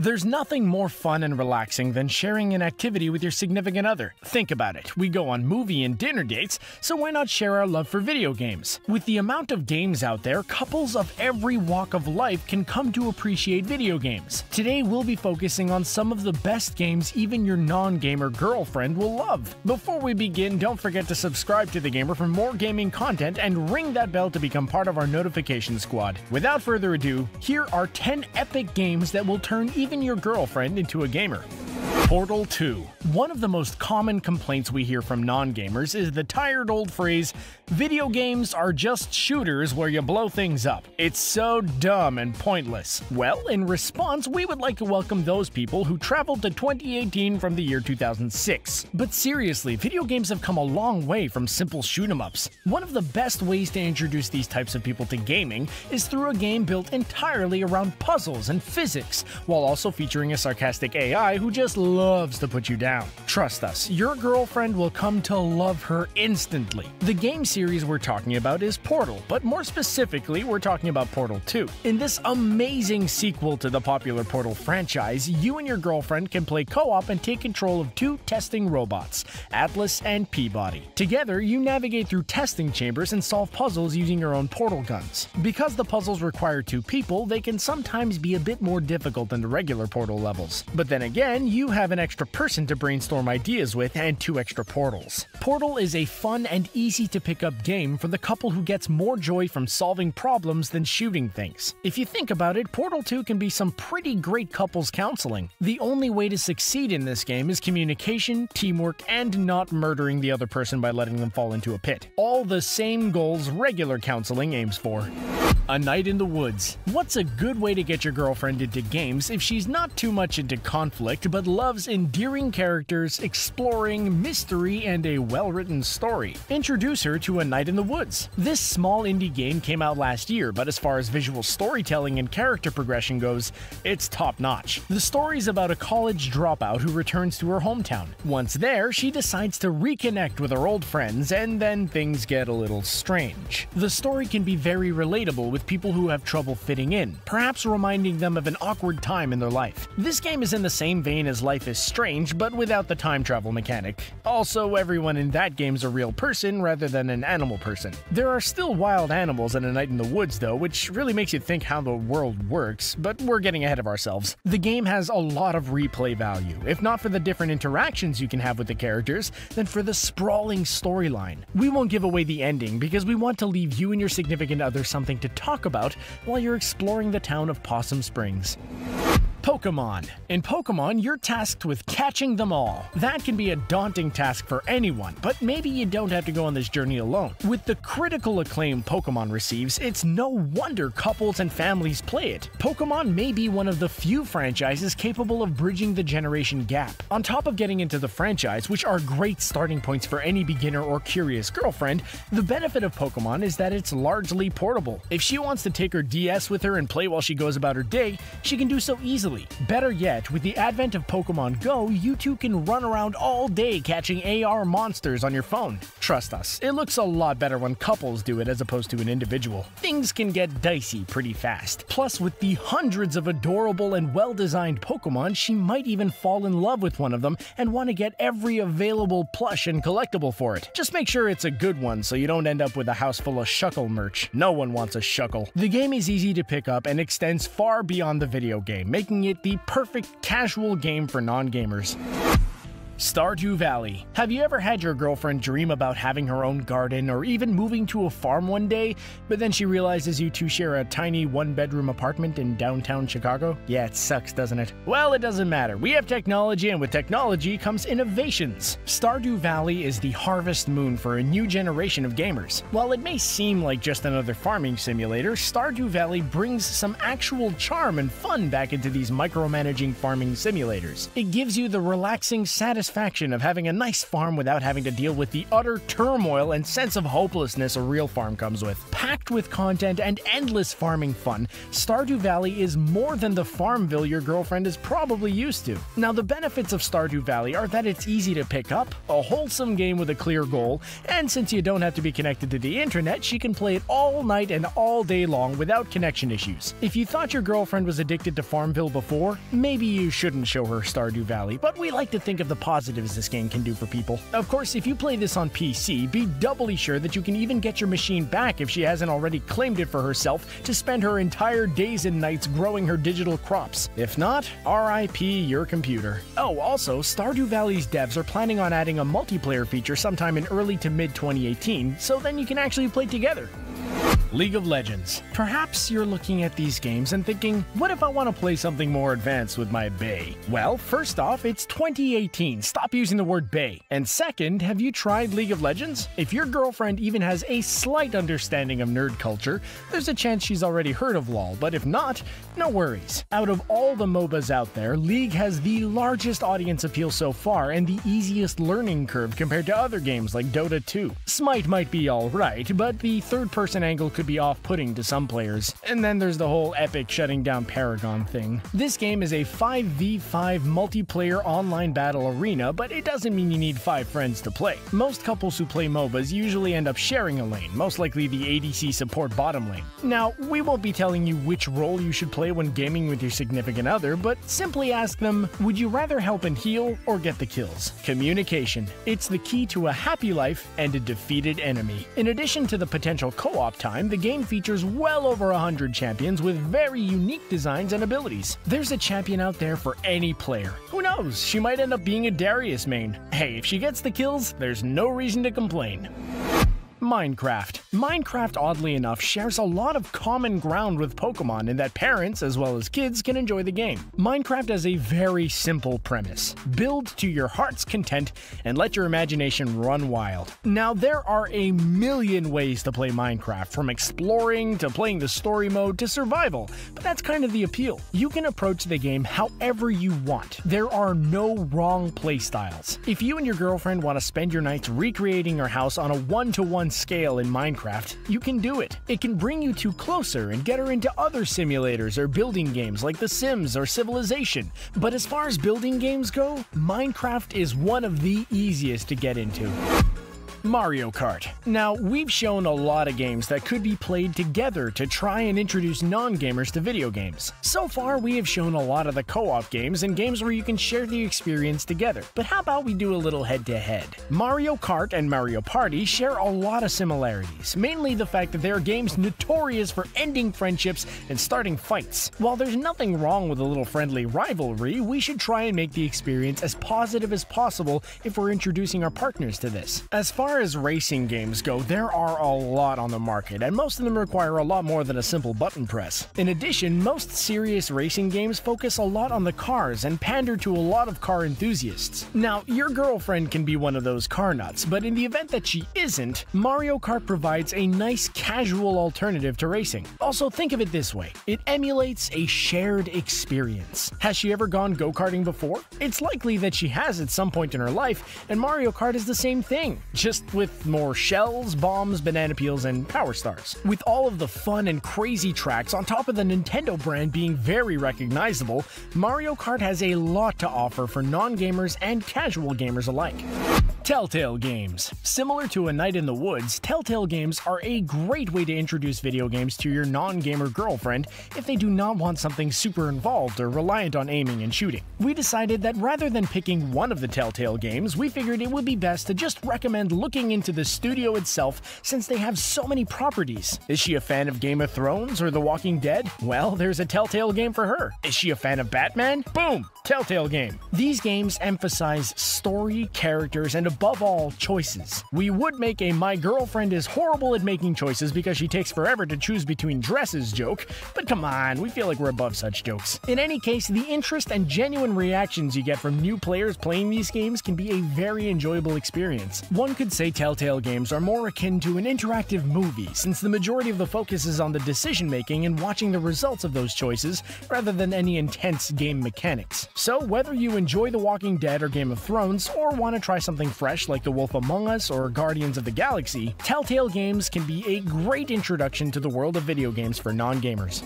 There's nothing more fun and relaxing than sharing an activity with your significant other. Think about it. We go on movie and dinner dates, so why not share our love for video games? With the amount of games out there, couples of every walk of life can come to appreciate video games. Today, we'll be focusing on some of the best games even your non-gamer girlfriend will love. Before we begin, don't forget to subscribe to The Gamer for more gaming content and ring that bell to become part of our notification squad. Without further ado, here are 10 epic games that will turn even your girlfriend into a gamer. Portal 2. One of the most common complaints we hear from non-gamers is the tired old phrase, "Video games are just shooters where you blow things up. It's so dumb and pointless." Well, in response, we would like to welcome those people who traveled to 2018 from the year 2006. But seriously, video games have come a long way from simple shoot-'em-ups. One of the best ways to introduce these types of people to gaming is through a game built entirely around puzzles and physics, while also featuring a sarcastic AI who just loves to put you down. Trust us, your girlfriend will come to love her instantly. The game series we're talking about is Portal, but more specifically, we're talking about Portal 2. In this amazing sequel to the popular Portal franchise, you and your girlfriend can play co-op and take control of two testing robots, Atlas and Peabody. Together, you navigate through testing chambers and solve puzzles using your own portal guns. Because the puzzles require two people, they can sometimes be a bit more difficult than the regular Portal levels. But then again, you have an extra person to brainstorm ideas with and 2 extra portals. Portal is a fun and easy to pick up game for the couple who gets more joy from solving problems than shooting things. If you think about it, Portal 2 can be some pretty great couples counseling. The only way to succeed in this game is communication, teamwork, and not murdering the other person by letting them fall into a pit. All the same goals regular counseling aims for. A Night in the Woods. What's a good way to get your girlfriend into games if she's not too much into conflict but loves endearing characters, exploring, mystery, and a well-written story? Introduce her to A Night in the Woods. This small indie game came out last year, but as far as visual storytelling and character progression goes, it's top-notch. The story's about a college dropout who returns to her hometown. Once there, she decides to reconnect with her old friends, and then things get a little strange. The story can be very relatable with people who have trouble fitting in, perhaps reminding them of an awkward time in their life. This game is in the same vein as Life is Strange, but without the time travel mechanic. Also, everyone in that game's a real person rather than an animal person. There are still wild animals in A Night in the Woods though, which really makes you think how the world works, but we're getting ahead of ourselves. The game has a lot of replay value, if not for the different interactions you can have with the characters, then for the sprawling storyline. We won't give away the ending because we want to leave you and your significant other something to talk about while you're exploring the town of Possum Springs. Pokemon. In Pokemon, you're tasked with catching them all. That can be a daunting task for anyone, but maybe you don't have to go on this journey alone. With the critical acclaim Pokemon receives, it's no wonder couples and families play it. Pokemon may be one of the few franchises capable of bridging the generation gap. On top of getting into the franchise, which are great starting points for any beginner or curious girlfriend, the benefit of Pokemon is that it's largely portable. If she wants to take her DS with her and play while she goes about her day, she can do so easily. Better yet, with the advent of Pokemon Go, you two can run around all day catching AR monsters on your phone. Trust us, it looks a lot better when couples do it as opposed to an individual. Things can get dicey pretty fast. Plus, with the hundreds of adorable and well-designed Pokemon, she might even fall in love with one of them and want to get every available plush and collectible for it. Just make sure it's a good one so you don't end up with a house full of Shuckle merch. No one wants a Shuckle. The game is easy to pick up and extends far beyond the video game, making it the perfect casual game for non-gamers. Stardew Valley. Have you ever had your girlfriend dream about having her own garden or even moving to a farm one day, but then she realizes you two share a tiny one-bedroom apartment in downtown Chicago? Yeah, it sucks, doesn't it? Well, it doesn't matter. We have technology, and with technology comes innovations. Stardew Valley is the harvest moon for a new generation of gamers. While it may seem like just another farming simulator, Stardew Valley brings some actual charm and fun back into these micromanaging farming simulators. It gives you the relaxing, satisfying satisfaction of having a nice farm without having to deal with the utter turmoil and sense of hopelessness a real farm comes with. Packed with content and endless farming fun, Stardew Valley is more than the Farmville your girlfriend is probably used to. Now, the benefits of Stardew Valley are that it's easy to pick up, a wholesome game with a clear goal, and since you don't have to be connected to the internet, she can play it all night and all day long without connection issues. If you thought your girlfriend was addicted to Farmville before, maybe you shouldn't show her Stardew Valley, but we like to think of the positives this game can do for people. Of course, if you play this on PC, be doubly sure that you can even get your machine back if she hasn't already claimed it for herself to spend her entire days and nights growing her digital crops. If not, RIP your computer. Oh, also, Stardew Valley's devs are planning on adding a multiplayer feature sometime in early to mid 2018, so then you can actually play together. League of Legends. Perhaps you're looking at these games and thinking, what if I want to play something more advanced with my bae? Well, first off, it's 2018. Stop using the word bae. And second, have you tried League of Legends? If your girlfriend even has a slight understanding of nerd culture, there's a chance she's already heard of LoL, but if not, no worries. Out of all the MOBAs out there, League has the largest audience appeal so far and the easiest learning curve compared to other games like Dota 2. Smite might be alright, but the third-person angle could be off-putting to some players. And then there's the whole epic shutting down Paragon thing. This game is a 5v5 multiplayer online battle arena, but it doesn't mean you need 5 friends to play. Most couples who play MOBAs usually end up sharing a lane, most likely the ADC support bottom lane. Now, we won't be telling you which role you should play when gaming with your significant other, but simply ask them, would you rather help and heal or get the kills? Communication. It's the key to a happy life and a defeated enemy. In addition to the potential co-op time, the game features well over 100 champions with very unique designs and abilities. There's a champion out there for any player. Who knows, she might end up being a Darius main. Hey, if she gets the kills, there's no reason to complain. Minecraft. Minecraft, oddly enough, shares a lot of common ground with Pokemon in that parents, as well as kids, can enjoy the game. Minecraft has a very simple premise. Build to your heart's content and let your imagination run wild. Now, there are a million ways to play Minecraft, from exploring to playing the story mode to survival, but that's kind of the appeal. You can approach the game however you want. There are no wrong playstyles. If you and your girlfriend want to spend your nights recreating your house on a one-to-one scale in Minecraft, you can do it. It can bring you two closer and get her into other simulators or building games like The Sims or Civilization. But as far as building games go, Minecraft is one of the easiest to get into. Mario Kart. Now, we've shown a lot of games that could be played together to try and introduce non-gamers to video games. So far, we have shown a lot of the co-op games and games where you can share the experience together. But how about we do a little head-to-head? Mario Kart and Mario Party share a lot of similarities, mainly the fact that they are games notorious for ending friendships and starting fights. While there's nothing wrong with a little friendly rivalry, we should try and make the experience as positive as possible if we're introducing our partners to this. As far as racing games go, there are a lot on the market, and most of them require a lot more than a simple button press. In addition, most serious racing games focus a lot on the cars and pander to a lot of car enthusiasts. Now, your girlfriend can be one of those car nuts, but in the event that she isn't, Mario Kart provides a nice casual alternative to racing. Also, think of it this way. It emulates a shared experience. Has she ever gone go-karting before? It's likely that she has at some point in her life, and Mario Kart is the same thing, just with more shells, bombs, banana peels, and power stars. With all of the fun and crazy tracks on top of the Nintendo brand being very recognizable, Mario Kart has a lot to offer for non-gamers and casual gamers alike. Telltale games. Similar to A Night in the Woods, Telltale games are a great way to introduce video games to your non-gamer girlfriend if they do not want something super involved or reliant on aiming and shooting. We decided that rather than picking one of the Telltale games, we figured it would be best to just recommend looking into the studio itself since they have so many properties. Is she a fan of Game of Thrones or The Walking Dead? Well, there's a Telltale game for her. Is she a fan of Batman? Boom! Telltale game. These games emphasize story, characters, and above all, choices. We would make a "my girlfriend is horrible at making choices because she takes forever to choose between dresses" joke, but come on, we feel like we're above such jokes. In any case, the interest and genuine reactions you get from new players playing these games can be a very enjoyable experience. One could say Telltale games are more akin to an interactive movie, since the majority of the focus is on the decision-making and watching the results of those choices, rather than any intense game mechanics. So whether you enjoy The Walking Dead or Game of Thrones, or want to try something fresh like The Wolf Among Us or Guardians of the Galaxy, Telltale games can be a great introduction to the world of video games for non-gamers.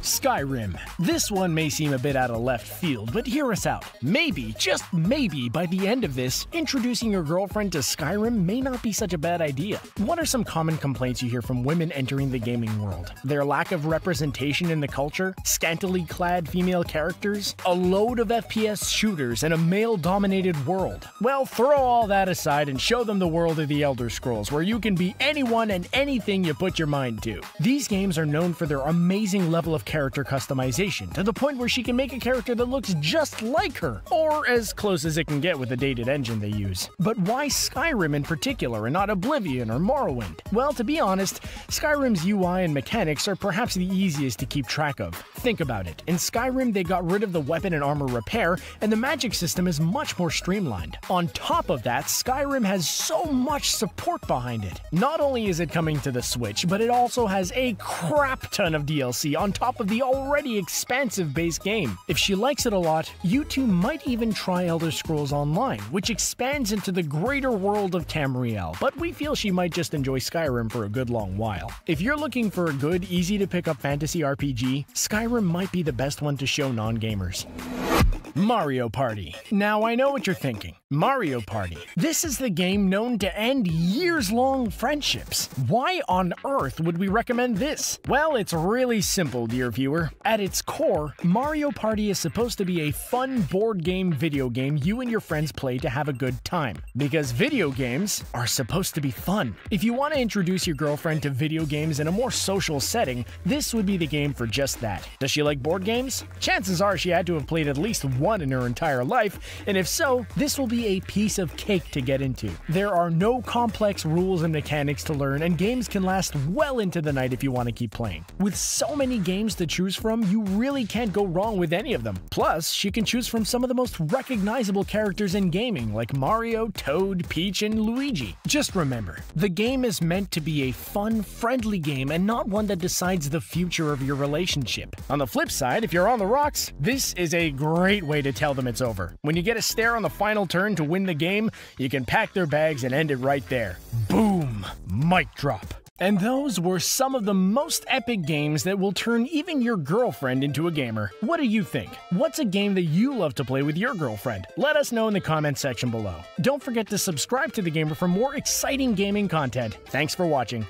Skyrim. This one may seem a bit out of left field, but hear us out. Maybe, just maybe, by the end of this, introducing your girlfriend to Skyrim may not be such a bad idea. What are some common complaints you hear from women entering the gaming world? Their lack of representation in the culture? Scantily clad female characters? A load of FPS shooters in a male-dominated world? Well, throw all that aside and show them the world of the Elder Scrolls, where you can be anyone and anything you put your mind to. These games are known for their amazing level of character customization, to the point where she can make a character that looks just like her, or as close as it can get with the dated engine they use. But why Skyrim in particular and not Oblivion or Morrowind? Well, to be honest, Skyrim's UI and mechanics are perhaps the easiest to keep track of. Think about it. In Skyrim, they got rid of the weapon and armor repair, and the magic system is much more streamlined. On top of that, Skyrim has so much support behind it. Not only is it coming to the Switch, but it also has a crap ton of DLC on top of the already expansive base game. If she likes it a lot, you two might even try Elder Scrolls Online, which expands into the greater world of Tamriel, but we feel she might just enjoy Skyrim for a good long while. If you're looking for a good, easy-to-pick-up fantasy RPG, Skyrim might be the best one to show non-gamers. Mario Party. Now, I know what you're thinking. Mario Party. This is the game known to end years-long friendships. Why on earth would we recommend this? Well, it's really simple, dear viewer. At its core, Mario Party is supposed to be a fun board game video game you and your friends play to have a good time. Because video games are supposed to be fun. If you want to introduce your girlfriend to video games in a more social setting, this would be the game for just that. Does she like board games? Chances are she had to have played at least one in her entire life, and if so, this will be a piece of cake to get into. There are no complex rules and mechanics to learn, and games can last well into the night if you want to keep playing. With so many games to choose from, you really can't go wrong with any of them. Plus, she can choose from some of the most recognizable characters in gaming, like Mario, Toad, Peach, and Luigi. Just remember, the game is meant to be a fun, friendly game and not one that decides the future of your relationship. On the flip side, if you're on the rocks, this is a great way to tell them it's over. When you get a stare on the final turn to win the game, you can pack their bags and end it right there. Boom! Mic drop. And those were some of the most epic games that will turn even your girlfriend into a gamer. What do you think? What's a game that you love to play with your girlfriend? Let us know in the comment section below. Don't forget to subscribe to TheGamer for more exciting gaming content. Thanks for watching.